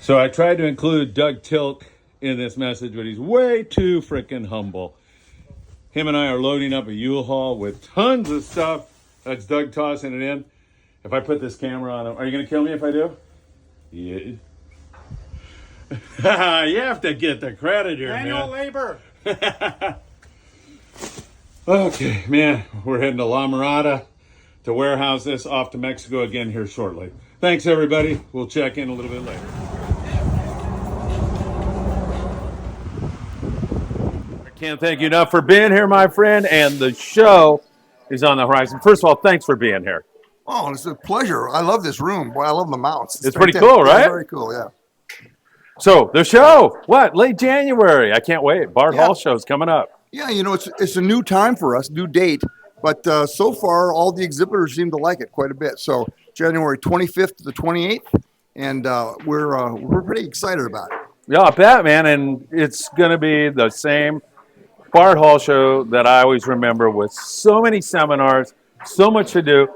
So I tried to include Doug Tilt in this message, but he's way too freaking humble. Him and I are loading up a U-Haul with tons of stuff. That's Doug tossing it in. If I put this camera on him, are you going to kill me if I do? Yeah. You have to get the credit here, Manual man. labor. Okay, man, we're heading to La Mirada to warehouse this off to Mexico again here shortly. Thanks, everybody. We'll check in a little bit later. I can't thank you enough for being here, my friend, and the show is on the horizon. First of all, thanks for being here. Oh, it's a pleasure. I love this room. Boy, I love the mounts. It's pretty fantastic. cool, right? Yeah, very cool, yeah. So, the show, what? Late January. I can't wait. Bart Yeah. Hall Show's coming up. Yeah, you know, it's a new time for us, new date. But so far, all the exhibitors seem to like it quite a bit. So January 25th to the 28th, and we're pretty excited about it. Yeah, I bet, man. And it's going to be the same Bart Hall Show that I always remember with so many seminars, so much to do.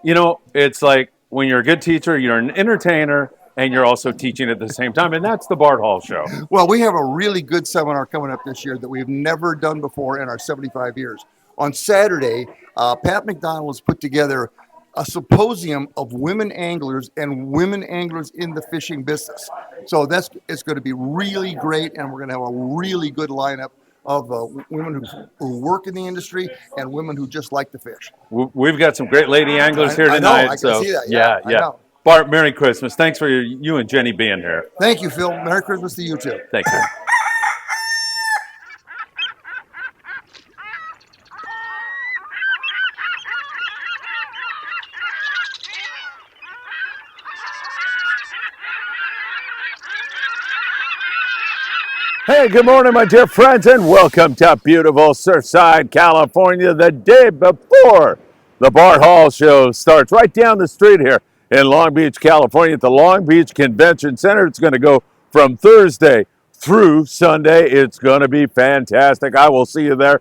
You know, it's like when you're a good teacher, you're an entertainer, and you're also teaching at the same time. And that's the Bart Hall Show. Well, we have a really good seminar coming up this year that we've never done before in our 75 years. On Saturday, Pat McDonald has put together a symposium of women anglers and women anglers in the fishing business. So it's going to be really great, and we're going to have a really good lineup of women who work in the industry and women who just like to fish. We've got some great lady anglers here I know, tonight. I can see that. Yeah. I know. Bart, Merry Christmas. Thanks for you and Jenny being here. Thank you, Phil. Merry Christmas to you, too. Thank you. Hey, good morning, my dear friends, and welcome to beautiful Surfside, California, the day before the Bart Hall Show starts right down the street here in Long Beach, California at the Long Beach Convention Center. It's going to go from Thursday through Sunday. It's going to be fantastic. I will see you there.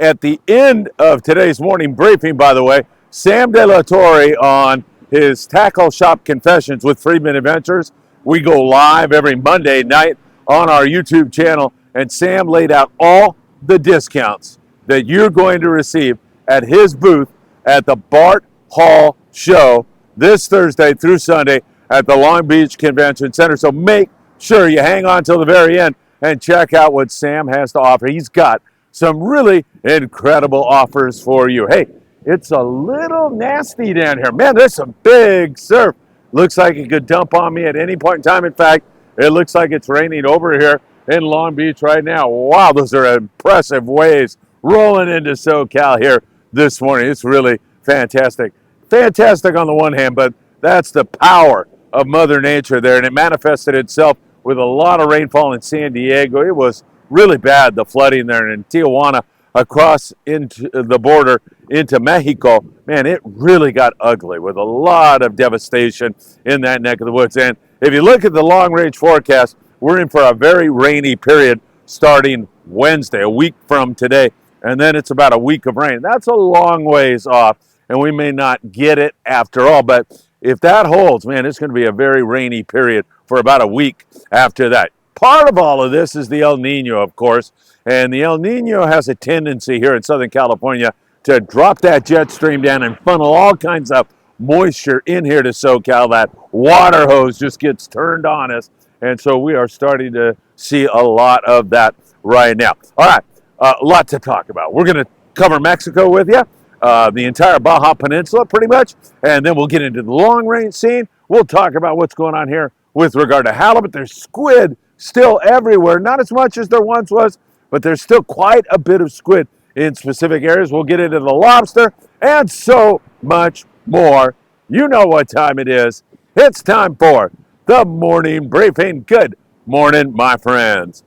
At the end of today's morning briefing, by the way, Sam De La Torre on his Tackle Shop Confessions with Friedman Adventures. We go live every Monday night on our YouTube channel, and Sam laid out all the discounts that you're going to receive at his booth at the Bart Hall Show this Thursday through Sunday at the Long Beach Convention Center. So make sure you hang on till the very end and check out what Sam has to offer. He's got some really incredible offers for you. Hey, it's a little nasty down here. Man, there's some big surf. Looks like it could dump on me at any point in time. In fact, it looks like it's raining over here in Long Beach right now. Wow, those are impressive waves rolling into SoCal here this morning. It's really fantastic. Fantastic on the one hand, but that's the power of Mother Nature there, and it manifested itself with a lot of rainfall in San Diego. It was really bad, the flooding there in Tijuana across into the border into Mexico. Man, it really got ugly with a lot of devastation in that neck of the woods. And if you look at the long-range forecast, we're in for a very rainy period starting Wednesday, a week from today, and then it's about a week of rain. That's a long ways off, and we may not get it after all, but if that holds, man, it's going to be a very rainy period for about a week after that. Part of all of this is the El Nino, of course, and the El Nino has a tendency here in Southern California to drop that jet stream down and funnel all kinds of moisture in here to SoCal. That water hose just gets turned on us, and so we are starting to see a lot of that right now. All right, a lot to talk about. We're going to cover Mexico with you, the entire Baja Peninsula pretty much, and then we'll get into the long-range scene. We'll talk about what's going on here with regard to halibut. There's squid still everywhere, not as much as there once was, but there's still quite a bit of squid in specific areas. We'll get into the lobster and so much more. You know what time it is. It's time for the morning briefing. Good morning, my friends.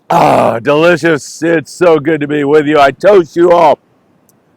Delicious. It's so good to be with you. I toast you all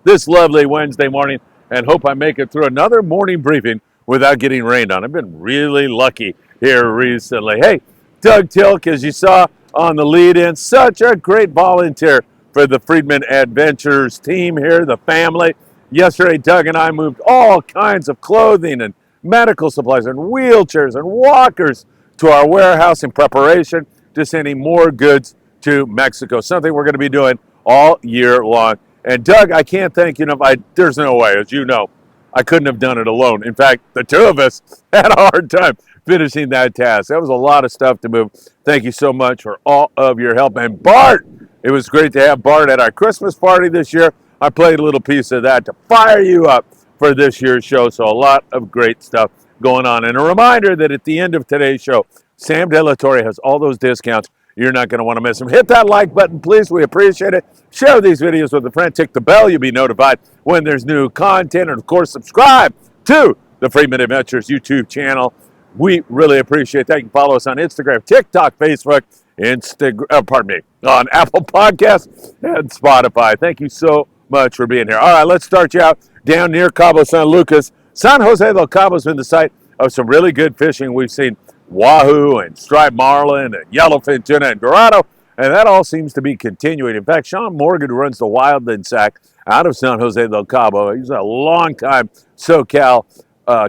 this lovely Wednesday morning and hope I make it through another morning briefing without getting rained on. I've been really lucky here recently. Hey, Doug Tilk, as you saw on the lead-in, such a great volunteer for the Friedman Adventures team here, the family. Yesterday, Doug and I moved all kinds of clothing and medical supplies and wheelchairs and walkers to our warehouse in preparation to sending more goods to Mexico, something we're going to be doing all year long. And Doug, I can't thank you enough. There's no way, as you know, I couldn't have done it alone. In fact, the two of us had a hard time finishing that task. That was a lot of stuff to move. Thank you so much for all of your help. And Bart, it was great to have Bart at our Christmas party this year. I played a little piece of that to fire you up for this year's show. So a lot of great stuff going on. And a reminder that at the end of today's show, Sam De La Torre has all those discounts. You're not going to want to miss them. Hit that like button, please. We appreciate it. Share these videos with a friend. Tick the bell. You'll be notified when there's new content. And, of course, subscribe to the Friedman Adventures YouTube channel. We really appreciate that. You can follow us on Instagram, TikTok, Facebook, on Apple Podcasts and Spotify. Thank you so much for being here. All right, let's start you out down near Cabo San Lucas. San Jose del Cabo has been the site of some really good fishing. We've seen wahoo and striped marlin and yellowfin tuna and dorado, and that all seems to be continuing. In fact, Sean Morgan, who runs the Wildland Sack out of San Jose del Cabo, he's a long-time SoCal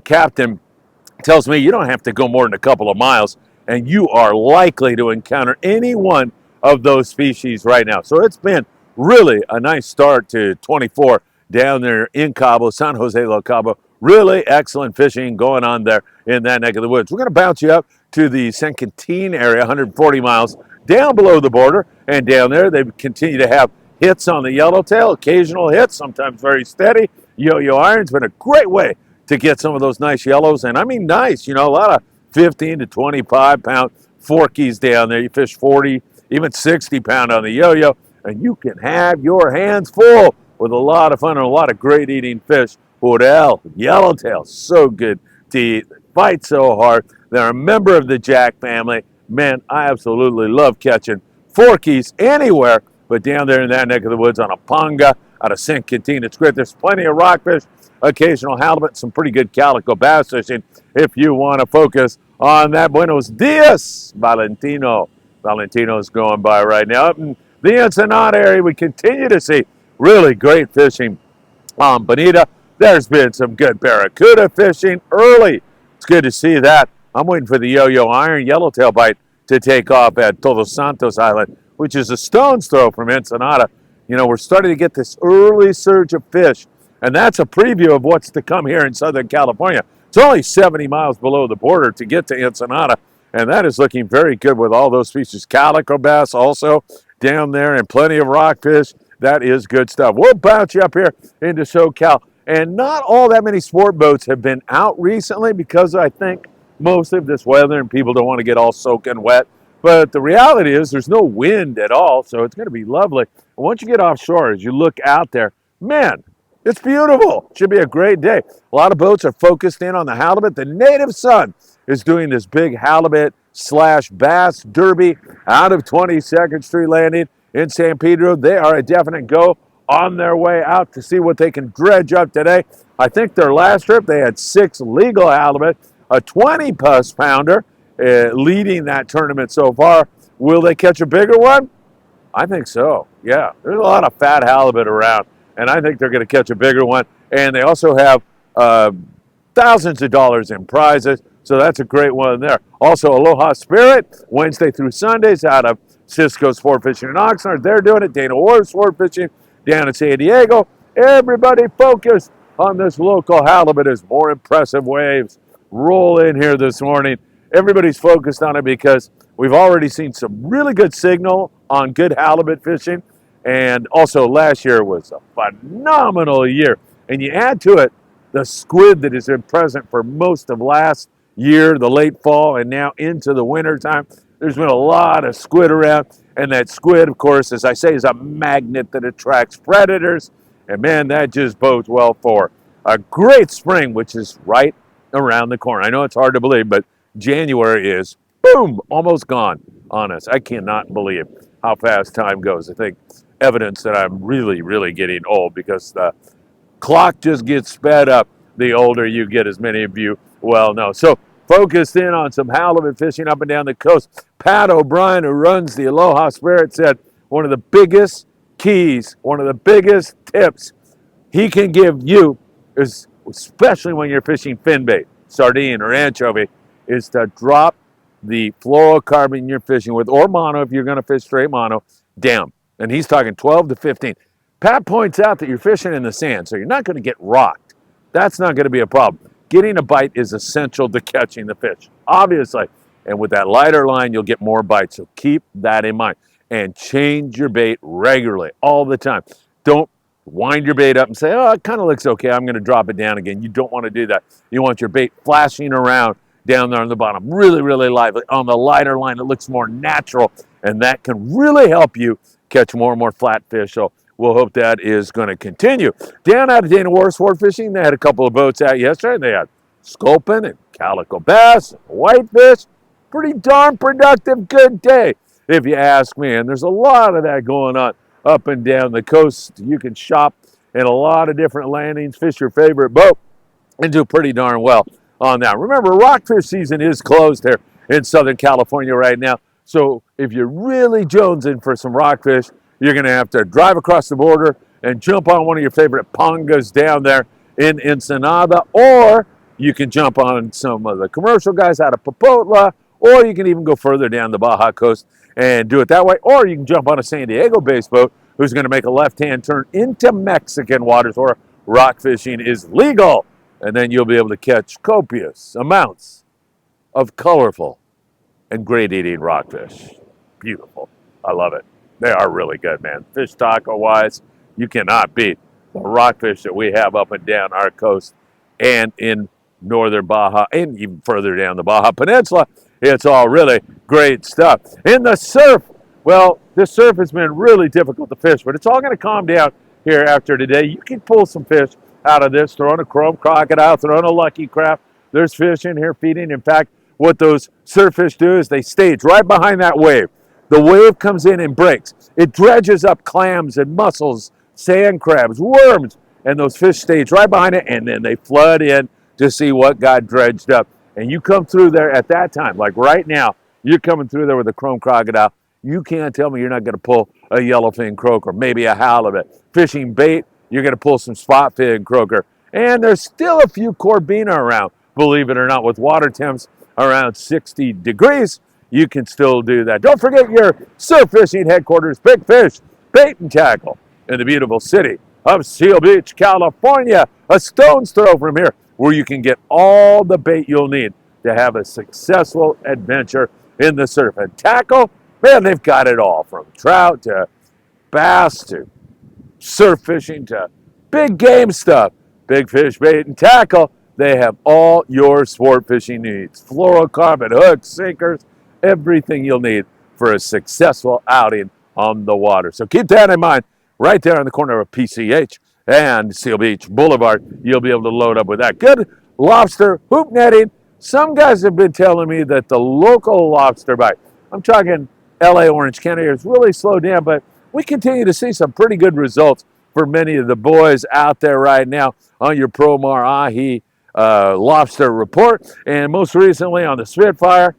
captain, tells me you don't have to go more than a couple of miles, and you are likely to encounter any one of those species right now. So it's been really a nice start to 24 down there in Cabo, San Jose del Cabo. Really excellent fishing going on there in that neck of the woods. We're going to bounce you up to the San Quintin area, 140 miles down below the border. And down there, they continue to have hits on the yellowtail, occasional hits, sometimes very steady. Yo-yo iron's been a great way to get some of those nice yellows. And I mean nice, a lot of 15 to 25 pound forkies down there. You fish 40, even 60 pound on the yo-yo, and you can have your hands full with a lot of fun and a lot of great eating fish. Orel, yellowtail, so good to eat. Fight so hard. They're a member of the Jack family. Man, I absolutely love catching forkies anywhere, but down there in that neck of the woods on a panga out of San Quintin, it's great. There's plenty of rockfish, occasional halibut, some pretty good calico bass fishing if you want to focus on that. Buenos dias, Valentino. Valentino's going by right now. Up in the Ensenada area, we continue to see really great fishing on Bonita. There's been some good barracuda fishing early. It's good to see that. I'm waiting for the yo-yo iron yellowtail bite to take off at Todos Santos Island, which is a stone's throw from Ensenada. We're starting to get this early surge of fish, and that's a preview of what's to come here in Southern California. It's only 70 miles below the border to get to Ensenada, and that is looking very good with all those species. Calico bass also down there, and plenty of rockfish. That is good stuff. We'll bounce you up here into SoCal. And not all that many sport boats have been out recently because I think most of this weather and people don't want to get all soaking wet. But the reality is there's no wind at all, so it's going to be lovely. And once you get offshore, as you look out there, man, it's beautiful. Should be a great day. A lot of boats are focused in on the halibut. The Native Sun is doing this big halibut/bass derby out of 22nd Street Landing in San Pedro. They are a definite go on their way out to see what they can dredge up today. I think their last trip, they had 6 legal halibut, a 20-plus pounder leading that tournament so far. Will they catch a bigger one? I think so, yeah. There's a lot of fat halibut around, and I think they're going to catch a bigger one. And they also have thousands of dollars in prizes, so that's a great one there. Also, Aloha Spirit, Wednesday through Sundays out of Cisco Sportfishing in Oxnard. They're doing it. Dana Ward Sportfishing down in San Diego. Everybody focused on this local halibut as more impressive waves roll in here this morning. Everybody's focused on it because we've already seen some really good signal on good halibut fishing. And also last year was a phenomenal year. And you add to it the squid that has been present for most of last year, the late fall, and now into the winter time. There's been a lot of squid around, and that squid, of course, as I say, is a magnet that attracts predators, and man, that just bodes well for a great spring, which is right around the corner. I know it's hard to believe, but January is, boom, almost gone on us. I cannot believe how fast time goes. I think evidence that I'm really, really getting old because the clock just gets sped up the older you get, as many of you well know. So focused in on some halibut fishing up and down the coast. Pat O'Brien, who runs the Aloha Spirit, said one of the biggest keys, one of the biggest tips he can give you is, especially when you're fishing fin bait, sardine or anchovy, is to drop the fluorocarbon you're fishing with, or mono if you're going to fish straight mono, down. And he's talking 12 to 15. Pat points out that you're fishing in the sand, so you're not going to get rocked. That's not going to be a problem. Getting a bite is essential to catching the fish, obviously. And with that lighter line, you'll get more bites. So keep that in mind. And change your bait regularly, all the time. Don't wind your bait up and say, oh, it kind of looks okay, I'm going to drop it down again. You don't want to do that. You want your bait flashing around down there on the bottom, really, really lively. On the lighter line, it looks more natural, and that can really help you catch more and more flatfish. So we'll hope that is going to continue. Down out of Dana Water Sport Fishing, they had a couple of boats out yesterday. They had sculpin and calico bass and whitefish. Pretty darn productive, good day, if you ask me. And there's a lot of that going on up and down the coast. You can shop in a lot of different landings, fish your favorite boat, and do pretty darn well on that. Remember, rockfish season is closed here in Southern California right now. So if you're really jonesing for some rockfish, you're going to have to drive across the border and jump on one of your favorite pongas down there in Ensenada, or you can jump on some of the commercial guys out of Popotla, or you can even go further down the Baja coast and do it that way, or you can jump on a San Diego-based boat who's going to make a left-hand turn into Mexican waters where rock fishing is legal, and then you'll be able to catch copious amounts of colorful and great-eating rockfish. Beautiful. I love it. They are really good, man. Fish taco-wise, you cannot beat the rockfish that we have up and down our coast and in northern Baja and even further down the Baja Peninsula. It's all really great stuff. In the surf, well, this surf has been really difficult to fish, but it's all going to calm down here after today. You can pull some fish out of this, throwing a chrome crocodile, throwing a lucky craft. There's fish in here feeding. In fact, what those surf fish do is they stage right behind that wave. The wave comes in and breaks. It dredges up clams and mussels, sand crabs, worms, and those fish stage right behind it, and then they flood in to see what got dredged up. And you come through there at that time, like right now, you're coming through there with a chrome crocodile. You can't tell me you're not going to pull a yellowfin croaker, maybe a halibut. Fishing bait, you're going to pull some spotfin croaker. And there's still a few corbina around, believe it or not, with water temps around 60 degrees. You can still do that. Don't forget your surf fishing headquarters, Big Fish Bait and Tackle, in the beautiful city of Seal Beach, California. A stone's throw from here, where you can get all the bait you'll need to have a successful adventure in the surf. And tackle, man, they've got it all, from trout to bass to surf fishing to big game stuff. Big Fish Bait and Tackle, they have all your sport fishing needs. Fluorocarbon, hooks, sinkers, everything you'll need for a successful outing on the water. So keep that in mind. Right there on the corner of PCH and Seal Beach Boulevard, you'll be able to load up with that. Good lobster hoop netting. Some guys have been telling me that the local lobster bite, I'm talking LA, Orange County, has really slowed down, but we continue to see some pretty good results for many of the boys out there right now on your Promar Ahi lobster report. And most recently on the Spitfire,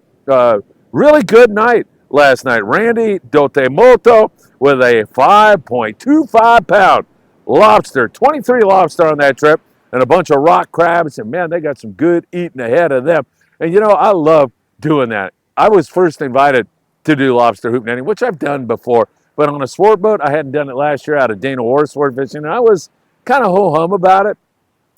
really good night last night. Randy Dotemoto with a 5.25 pound lobster, 23 lobster on that trip, and a bunch of rock crabs. And man, they got some good eating ahead of them. And you know, I love doing that. I was first invited to do lobster hoop netting, which I've done before, but on a sport boat. I hadn't done it last year out of Dana Water Sport Fishing, and I was kind of ho-hum about it.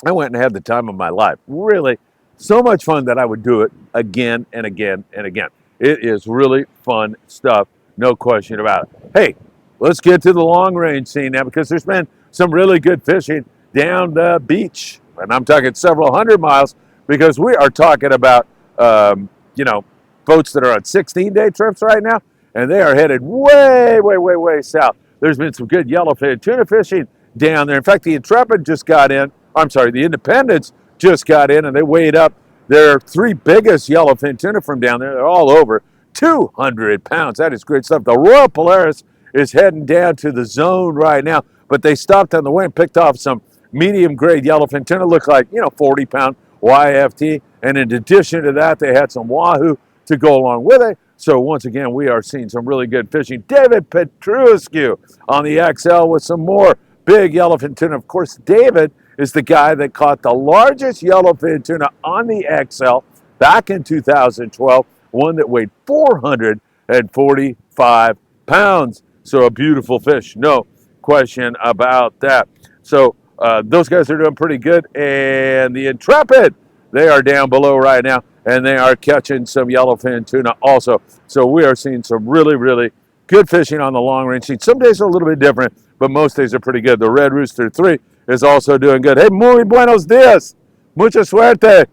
I went and had the time of my life. Really, so much fun that I would do it again and again and again. It is really fun stuff, no question about it. Hey, let's get to the long range scene now, because there's been some really good fishing down the beach. And I'm talking several hundred miles, because we are talking about, boats that are on 16-day trips right now, and they are headed way, way, way, way south. There's been some good yellowfin tuna fishing down there. In fact, the the Independence just got in, and they weighed up their three biggest yellowfin tuna from down there. They're all over 200 pounds. That is great stuff. The Royal Polaris is heading down to the zone right now, but they stopped on the way and picked off some medium-grade yellowfin tuna. Looked like, 40-pound YFT. And in addition to that, they had some wahoo to go along with it. So once again, we are seeing some really good fishing. David Petruscu on the XL with some more big yellowfin tuna. Of course, David is the guy that caught the largest yellowfin tuna on the XL back in 2012, one that weighed 445 pounds. So a beautiful fish, no question about that. So those guys are doing pretty good. And the Intrepid, they are down below right now, and they are catching some yellowfin tuna also. So we are seeing some really, really good fishing on the long range scene. Some days are a little bit different, but most days are pretty good. The Red Rooster 3 is also doing good. Hey, muy buenos dias. Mucha suerte.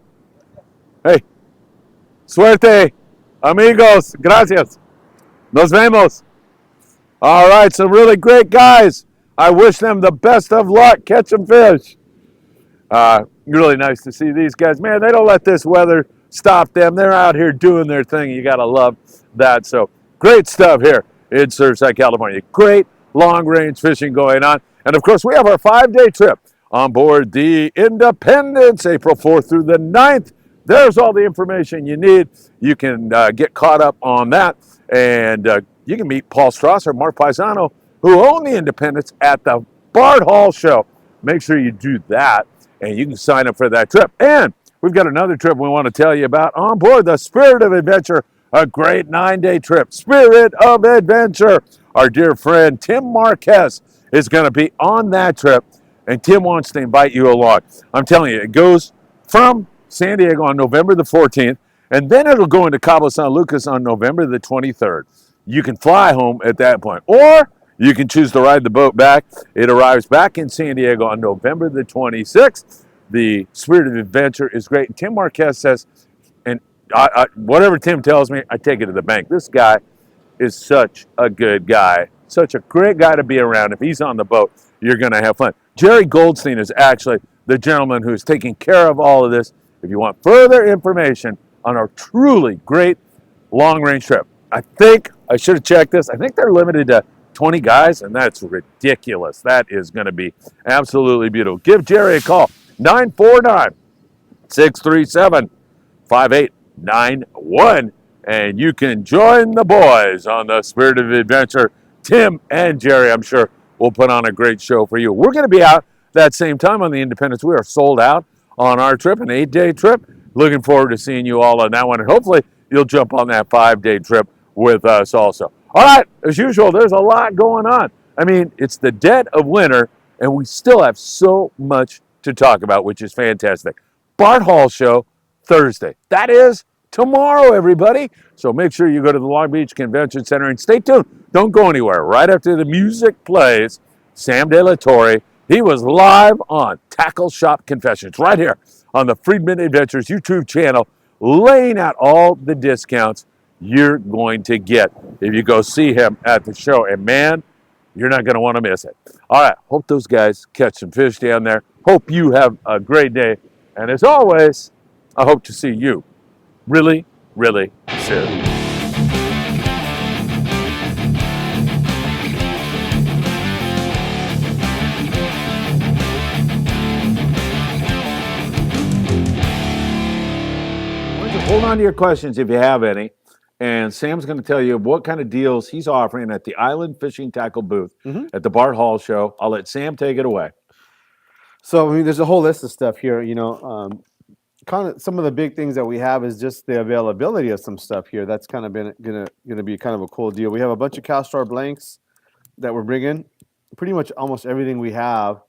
Hey, suerte. Amigos. Gracias. Nos vemos. All right, some really great guys. I wish them the best of luck. Catch some fish. Really nice to see these guys. Man, they don't let this weather stop them. They're out here doing their thing. You got to love that. So great stuff here in Surfside, California. Great long-range fishing going on. And, of course, we have our 5-day trip on board the Independence, April 4th through the 9th. There's all the information you need. You can get caught up on that. And you can meet Paul Strasser, Mark Paisano, who own the Independence, at the Bart Hall Show. Make sure you do that, and you can sign up for that trip. And we've got another trip we want to tell you about on board the Spirit of Adventure, a great 9-day trip. Spirit of Adventure. Our dear friend Tim Marquez is going to be on that trip, and Tim wants to invite you along. I'm telling you, it goes from San Diego on November the 14th, and then it'll go into Cabo San Lucas on November the 23rd. You can fly home at that point, or you can choose to ride the boat back. It arrives back in San Diego on November the 26th. The Spirit of Adventure is great. Tim Marquez says, and whatever Tim tells me, I take it to the bank. This guy is such a good guy, such a great guy to be around. If he's on the boat, you're going to have fun. Jerry Goldstein is actually the gentleman who's taking care of all of this. If you want further information on our truly great long-range trip, I think I should have checked this. I think they're limited to 20 guys, and that's ridiculous. That is going to be absolutely beautiful. Give Jerry a call, 949-637-5891, and you can join the boys on the Spirit of Adventure. Tim and Jerry, I'm sure, will put on a great show for you. We're going to be out that same time on the Independence. We are sold out on our trip, an 8-day trip. Looking forward to seeing you all on that one, and hopefully you'll jump on that 5-day trip with us also. All right, as usual, there's a lot going on. I mean, it's the dead of winter, and we still have so much to talk about, which is fantastic. Bart Hall Show, Thursday. That is tomorrow, everybody. So make sure you go to the Long Beach Convention Center and stay tuned. Don't go anywhere. Right after the music plays, Sam De La Torre, he was live on Tackle Shop Confessions right here on the Friedman Adventures YouTube channel, laying out all the discounts you're going to get if you go see him at the show. And man, you're not going to want to miss it. All right, hope those guys catch some fish down there. Hope you have a great day. And as always, I hope to see you really, really soon. Hold on to your questions if you have any. And Sam's going to tell you what kind of deals he's offering at the Island Fishing Tackle booth at the Bart Hall Show. I'll let Sam take it away. So, I mean, there's a whole list of stuff here. Kind of some of the big things that we have is just the availability of some stuff here. That's kind of been gonna be kind of a cool deal. We have a bunch of CalStar blanks that we're bringing. Pretty much almost everything we have.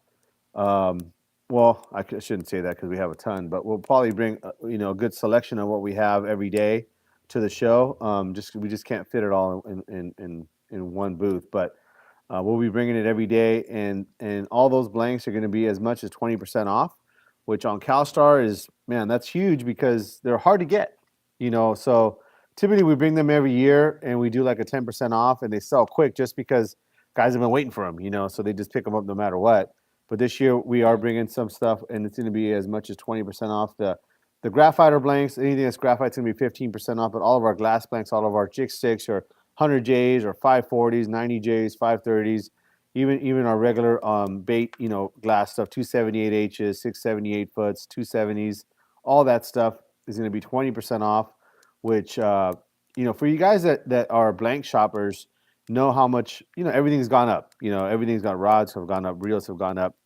Well, I shouldn't say that because we have a ton, but we'll probably bring a good selection of what we have every day to the show. We just can't fit it all in one booth, but we'll be bringing it every day, and all those blanks are going to be as much as 20% off, which on CalStar is, man, that's huge because they're hard to get. So typically we bring them every year and we do like a 10% off, and they sell quick just because guys have been waiting for them. So they just pick them up no matter what. But this year we are bringing some stuff, and it's going to be as much as 20% off. The graphite blanks, anything that's graphite is going to be 15% off, but all of our glass blanks, all of our jig sticks are 100Js or 540s, 90Js, 530s, even our regular bait, glass stuff, 278Hs, 678 foots, 270s, all that stuff is going to be 20% off, which, for you guys that are blank shoppers, know how much, everything's gone up. Everything's got, rods have gone up, reels have gone up.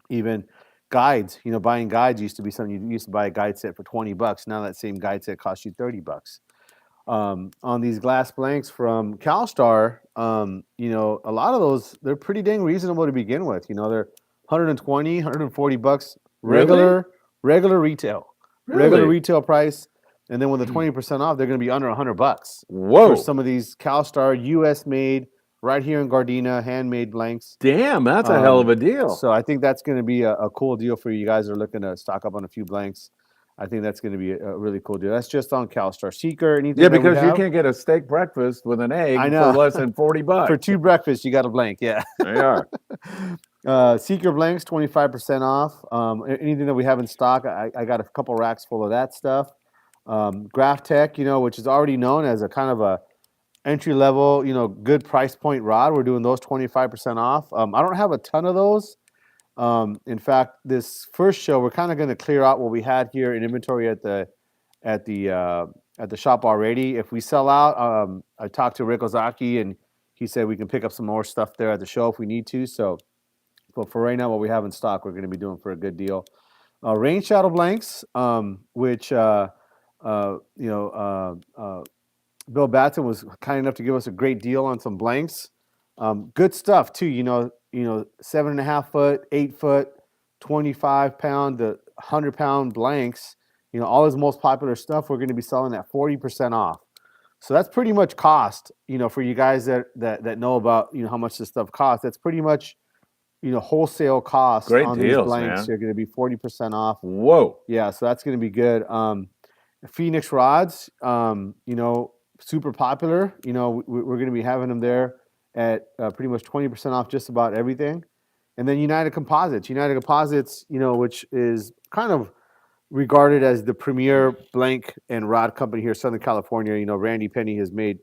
Even, guides. Buying guides used to be something you used to buy a guide set for $20. Now that same guide set costs you $30. On these glass blanks from CalStar, a lot of those, they're pretty dang reasonable to begin with. They're 120, 140 bucks regular retail. Regular Really? retail price. And then with the 20% off, they're going to be under $100 Whoa. for some of these CalStar US made, right here in Gardena, handmade blanks. Damn, that's a hell of a deal. So I think that's going to be a cool deal for you guys that are looking to stock up on a few blanks. I think that's going to be a really cool deal. That's just on CalStar. Seeker, anything? Yeah, because you can't get a steak breakfast with an egg for less than $40. For 2 breakfasts, you got a blank. Yeah. They are. Seeker blanks, 25% off. Anything that we have in stock, I got a couple racks full of that stuff. Graph Tech, which is already known as a kind of a entry level, good price point rod. We're doing those 25% off. I don't have a ton of those. In fact, this first show, we're kind of going to clear out what we had here in inventory at the shop already. If we sell out, I talked to Rick Ozaki, and he said we can pick up some more stuff there at the show if we need to. So, but for right now, what we have in stock, we're going to be doing for a good deal. Rain Shadow blanks, which Bill Batson was kind enough to give us a great deal on some blanks. Good stuff too. 7.5 foot, 8 foot, 25 pound to 100-pound blanks. All his most popular stuff we're going to be selling at 40% off. So that's pretty much cost. For you guys that know about how much this stuff costs. That's pretty much wholesale cost on these blanks. Man. They're going to be 40% off. Whoa. Yeah, so that's going to be good. Phoenix rods, super popular. We're going to be having them there at pretty much 20% off just about everything. And then United Composites, which is kind of regarded as the premier blank and rod company here in Southern California. Randy Penny has made,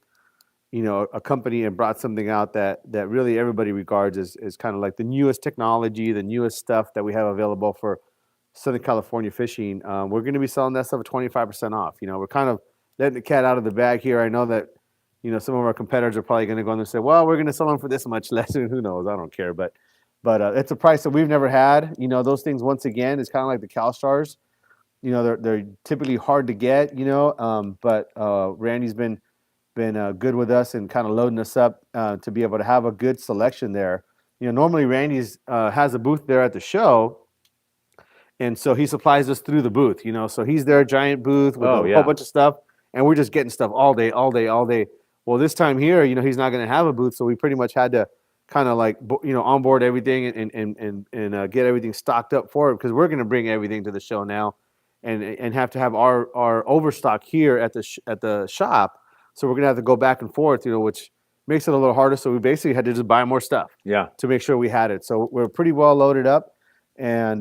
a company and brought something out that really everybody regards as kind of like the newest technology, the newest stuff that we have available for Southern California fishing. We're going to be selling that stuff at 25% off. We're kind of letting the cat out of the bag here. I know that, some of our competitors are probably going to go in there and say, well, we're going to sell them for this much less. Who knows? I don't care. But it's a price that we've never had. Those things, once again, is kind of like the CalStars. They're typically hard to get, but Randy's been good with us and kind of loading us up to be able to have a good selection there. Normally Randy's has a booth there at the show. And so he supplies us through the booth, So he's there, giant booth with a whole bunch of stuff, and we're just getting stuff all day. Well, this time here, he's not going to have a booth, so we pretty much had to kind of like, onboard everything and get everything stocked up for it, because we're going to bring everything to the show now, and have to have our overstock here at the shop. So we're going to have to go back and forth, which makes it a little harder. So we basically had to just buy more stuff, to make sure we had it. So we're pretty well loaded up. And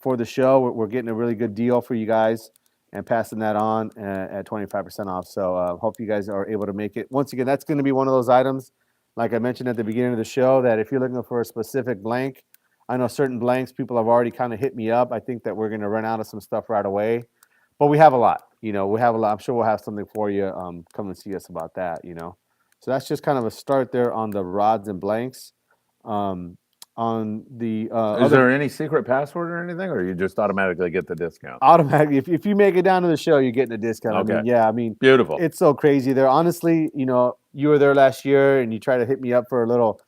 for the show, we're getting a really good deal for you guys and passing that on at 25% off. So hope you guys are able to make it. Once again, that's going to be one of those items, like I mentioned at the beginning of the show, that if you're looking for a specific blank, I know certain blanks, people have already kind of hit me up. I think that we're going to run out of some stuff right away. But we have a lot. We have a lot. I'm sure we'll have something for you. Come and see us about that, So that's just kind of a start there on the rods and blanks. On the is there any secret password or anything, or you just automatically get the discount? Automatically, if you make it down to the show, you're getting a discount. Okay. Beautiful. It's so crazy there. Honestly, you were there last year and you tried to hit me up for a little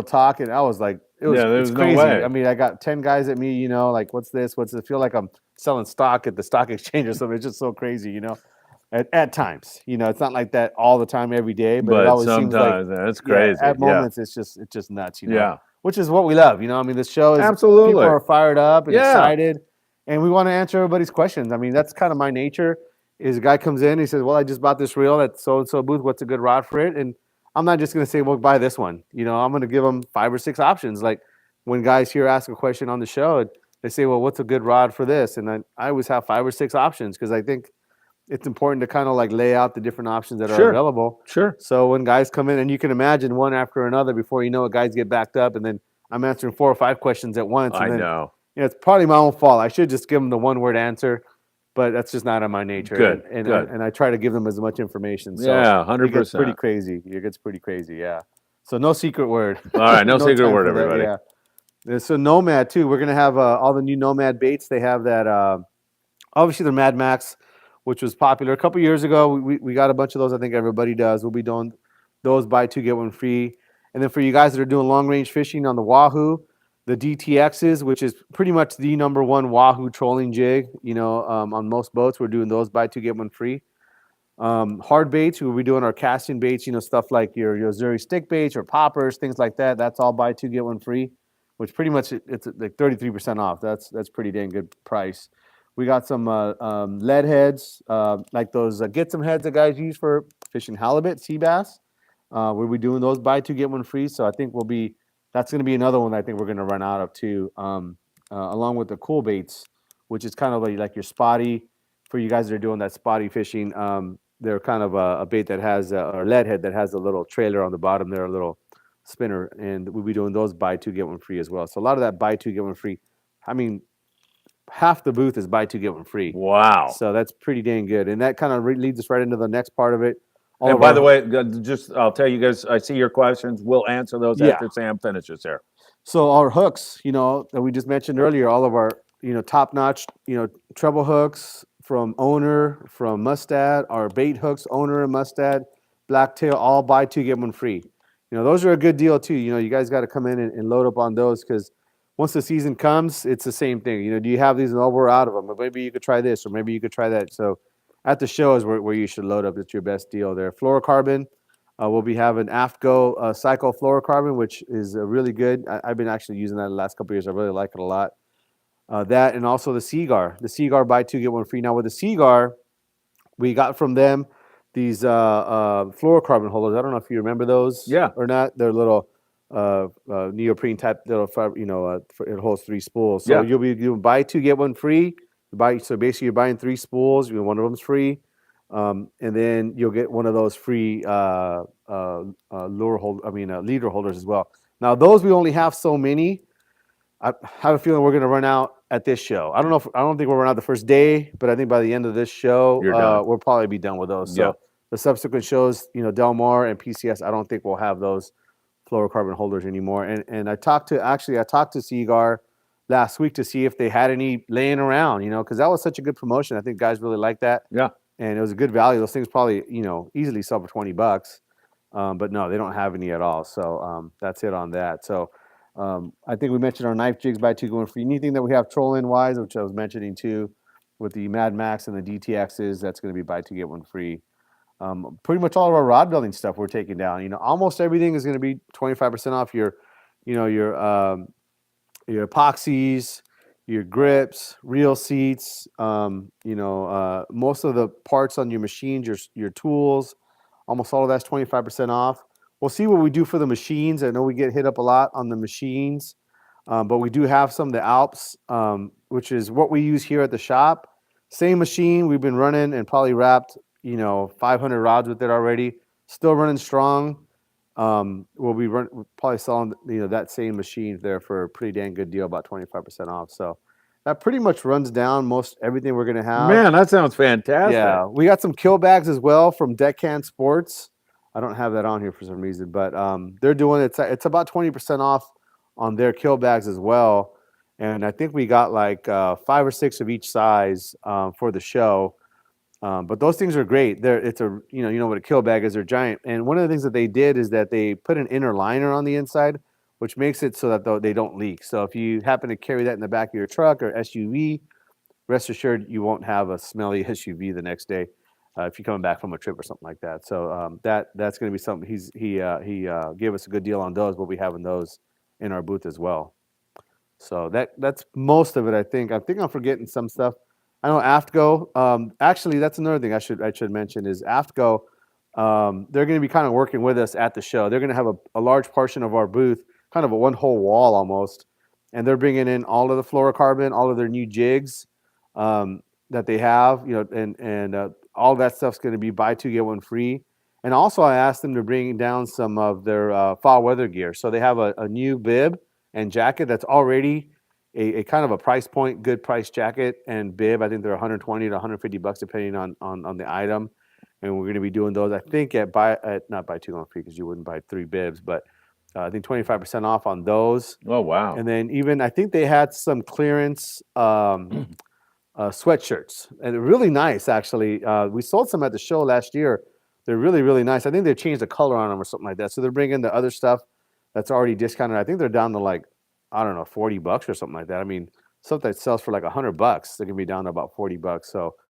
talk, and I was like, it's crazy. No way. I mean, I got 10 guys at me, like, what's this? What's this? I feel like I'm selling stock at the stock exchange or something. It's just so crazy, At times, it's not like that all the time, every day, but it always seems like that's crazy. At moments, it's just nuts, Yeah. Which is what we love, I mean, the show is absolutely, people are fired up and excited, and we want to answer everybody's questions. I mean, that's kind of my nature. Is a guy comes in, he says, "Well, I just bought this reel at so and so booth. What's a good rod for it?" And I'm not just going to say, "Well, buy this one." I'm going to give them 5 or 6 options. Like when guys here ask a question on the show, they say, "Well, what's a good rod for this?" And I always have 5 or 6 options, because I think it's important to kind of like lay out the different options that are available. Sure. So when guys come in, and you can imagine one after another, before you know it, guys get backed up, and then I'm answering 4 or 5 questions at once. I know. It's probably my own fault. I should just give them the one-word answer, but that's just not in my nature. Good. And I try to give them as much information. So 100%. It gets pretty crazy. It gets pretty crazy, yeah. So no secret word. All right, no secret time word, for that, everybody. yeah. So Nomad too. We're gonna have all the new Nomad baits. They have that. Obviously, the Mad Max, which was popular a couple years ago. We got a bunch of those. I think everybody does. We'll be doing those buy two get one free. And then for you guys that are doing long range fishing on the Wahoo, the DTXs, which is pretty much the number one Wahoo trolling jig. On most boats, we're doing those buy two get one free. Hard baits, we'll be doing our casting baits. Stuff like your Zuri stick baits or poppers, things like that. That's all buy two get one free, which pretty much it's like 33% off. That's pretty dang good price. We got some lead heads, like those get some heads that guys use for fishing halibut, sea bass. We'll be doing those buy two get one free. So I think that's going to be another one that I think we're going to run out of too, along with the cool baits, which is kind of like your spotty. For you guys that are doing that spotty fishing, they're kind of a bait that has or lead head that has a little trailer on the bottom there, a little spinner, and we'll be doing those buy two get one free as well. So a lot of that buy two get one free. I mean, half the booth is buy two get one free. Wow. So that's pretty dang good, and that kind of leads us right into the next part of it. And by the way, I'll tell you guys, I see your questions. We'll answer those Yeah. after Sam finishes here. So our hooks, that we just mentioned earlier, all of our top-notch treble hooks from Owner, from Mustad, our bait hooks, Owner and Mustad, Blacktail, all buy two get one free. Those are a good deal too. You guys got to come in and load up on those, because once the season comes, it's the same thing. Do you have these? No, we're out of them. But maybe you could try this, or maybe you could try that. So at the show is where you should load up. It's your best deal there. Fluorocarbon. We'll be having AFTGO Cycle Fluorocarbon, which is really good. I've been actually using that the last couple of years. I really like it a lot. That and also the Seagar. The Seagar buy two get one free. Now with the Seagar, we got from them these fluorocarbon holders. I don't know if you remember those, or not. They're little neoprene type little fiber. It holds 3 spools. So you'll be doing buy two get one free. So basically, you're buying 3 spools. One of them's free. And then you'll get one of those free leader holders as well. Now those we only have so many. I have a feeling we're going to run out at this show. I don't think we'll run out the first day, but I think by the end of this show, we'll probably be done with those. So the subsequent shows, Del Mar and PCS, I don't think we'll have those fluorocarbon holders anymore. And I talked to Seagar last week to see if they had any laying around, because that was such a good promotion. I think guys really like that. Yeah. And it was a good value. Those things probably, easily sell for $20. But no, they don't have any at all. So that's it on that. So I think we mentioned our knife jigs buy two going free. Anything that we have trolling wise, which I was mentioning too, with the Mad Max and the DTXs, that's going to be buy two get one free. Pretty much all of our rod building stuff we're taking down. Almost everything is going to be 25% off your epoxies, your grips, reel seats, most of the parts on your machines, your tools, almost all of that's 25% off. We'll see what we do for the machines. I know we get hit up a lot on the machines, but we do have some of the Alps, which is what we use here at the shop. Same machine we've been running and probably wrapped, 500 rods with it already. Still running strong. We'll probably selling that same machine there for a pretty dang good deal, about 25% off. So that pretty much runs down most everything we're gonna have. Man, that sounds fantastic. Yeah, we got some kill bags as well from Deckhand Sports. I don't have that on here for some reason, but they're doing it's about 20% off on their kill bags as well. And I think we got like 5 or 6 of each size for the show. But those things are great. It's a what a kill bag is. They're giant. And one of the things that they did is that they put an inner liner on the inside, which makes it so that they don't leak. So if you happen to carry that in the back of your truck or SUV, rest assured you won't have a smelly SUV the next day if you're coming back from a trip or something like that. So that's going to be something. He gave us a good deal on those. We'll be having those in our booth as well. So that's most of it. I think I'm forgetting some stuff. I know AFTGO. Actually, that's another thing I should mention is AFTGO. They're going to be kind of working with us at the show. They're going to have a large portion of our booth, kind of a one whole wall almost, and they're bringing in all of the fluorocarbon, all of their new jigs that they have, and all that stuff's going to be buy two get one free. And also, I asked them to bring down some of their fall weather gear. So they have a new bib and jacket that's already a kind of a price point, good price jacket and bib. I think they're $120 to $150 depending on the item. And we're going to be doing those, I think, not buy two on free because you wouldn't buy 3 bibs, but I think 25% off on those. Oh, wow. And then even I think they had some clearance sweatshirts, and they're really nice actually. We sold some at the show last year. They're really, really nice. I think they changed the color on them or something like that. So they're bringing the other stuff that's already discounted. I think they're down to like, I don't know, $40 or something like that. I mean, stuff that sells for like $100, they're gonna be down to about $40. So